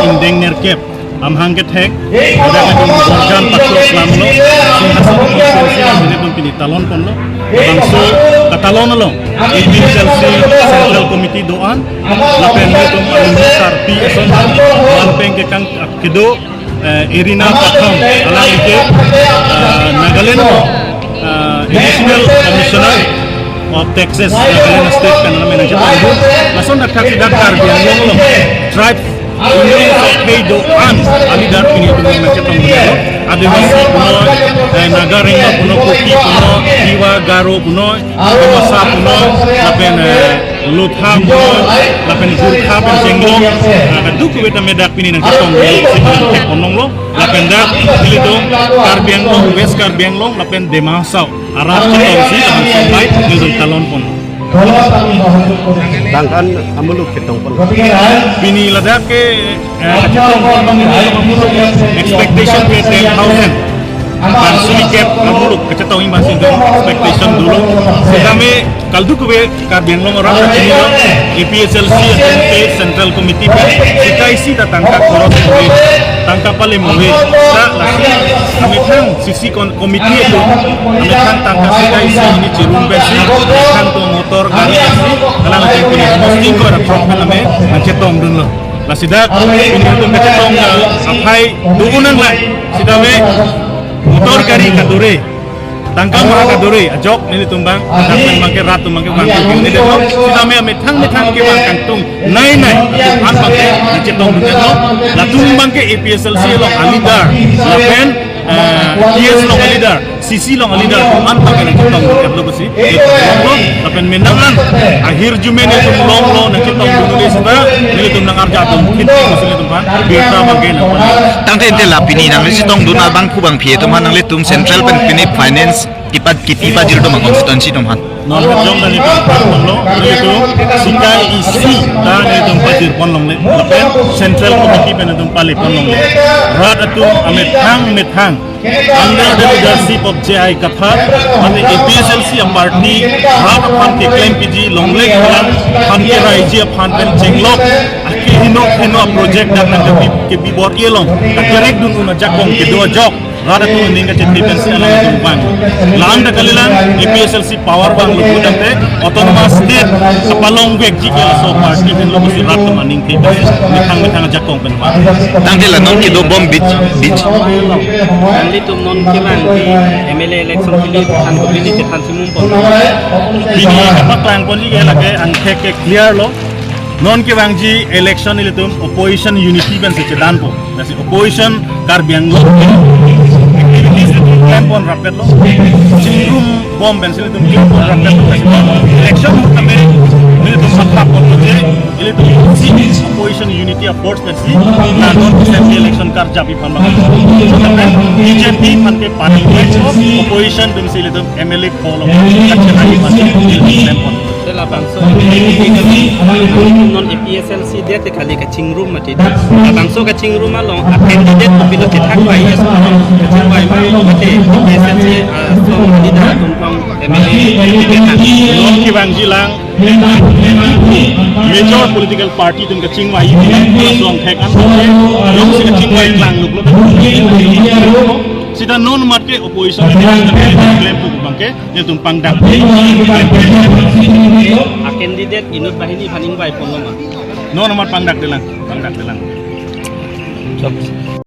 indeng nerkep amhang ke tek ada kan borjan patro Islam lo singhasa konstituensi ini pun pilih talon pun lo bangso katalon lo ini Central Committee doan lapen itu alumni pi eson lapen ke kang kedo Irina Patham alang ke Nagaland lo Additional Commissioner of Texas Nagaland State kan namanya Jepang langsung nak tidak karbian lo tribe ini sampai doan alidar ini itu yang Jepang benar ada masih puno Nagarengga puno Koki puno Iwa Garo puno Masa puno lapen Lutha puno lapen Gurkha pen Jenglong kaduk kita medak pini nang Jepang sing onong lo lapen dak pilih dong Karbiang Long West Karbiang Long lapen Demasau arah Jepang sih lapen sampai ngedon talon pun Tangkan amuluk kitong pun. Bini ladak ke expectation ke 10,000. Dan sedikit amuluk kecetong imbas itu expectation dulu. Sedame kaldu kue Karbiang Long orang kecil EPSLC atau Central Committee kita isi datang ke koros tangkap paling mulai sa lagi kami kan sisi komite itu kami kan tangkap kita isi ini cirum besi kan tuh motor gari isi kalau nanti punya posting ko ada problem kami ngecetong dulu lah sidak ini untuk ngecetong sampai duunan lah sidak motor gari kadure tangkap mah kadure ajok ini tumbang dapat mangke ratu mangke mangke ini deh sidak me thang ke kantung nai an mangke ngecetong dulu lah tumbang ke EPSLC lo alidar lapen yes long alidar sisi long alidar an pakai nak kitong lo besi lo lapen menangan akhir jumen itu long lo nak kitong dulu di sana ini tumbang arja tuh kita mesti tumbang biasa pakai nak tang te la pini nang si tong duna bang ku bang phie to man nang le tum central bank pini finance ipat kiti pa jil do ma constituency to man non jom dan itu lo itu sikai isi dan itu pajir pon long le lapen central committee pen itu pali pon long le rat itu amethang under the leadership of JI Kathar mane EPSLC party rat pan ke claim PG long le pan ke raiji pan pen jenglok aki hino project dan ke bibor yelong kakerek dun una jakong ke dua jok rat itu ninga cheti pen sala itu bang land kalilan EPSLC power bang lu dante autonomous state kapalong wek jike so party pen lo si rat maning ke mitang jakong pen bang tang te la non ki do bom beach Nanti tu non kilang di MLA election pilih kan pilih cetan simum pun. Bini kapak lang pun juga lagi angke ke clear lo. Non ke wangji election itu opposition unity ben sejadan po. Nasi opposition Karbiang Long. Activities itu pon rapet lo. Cingrum bom ben itu pon rapet lo. Election kami itu sakap pon itu opposition unity of force versi na non assembly election kar jabi phamma BJP pan ke party opposition dum sile dum MLA follow kacche nagi pan lempon Dalam bangsa non EPSLC dia te kali kacing room mati. Bangsa kacing room long candidate pilih cetak bai kacing bai mati EPSLC song tidak tumpang MLA non ki bang jilang major political party tum kacing wai song thek an long si kacing wai lang luk sida non marke opposition claim pu bangke ye tumpang dak candidate inut bahini paning bai pon lo ma non mat pangdak delang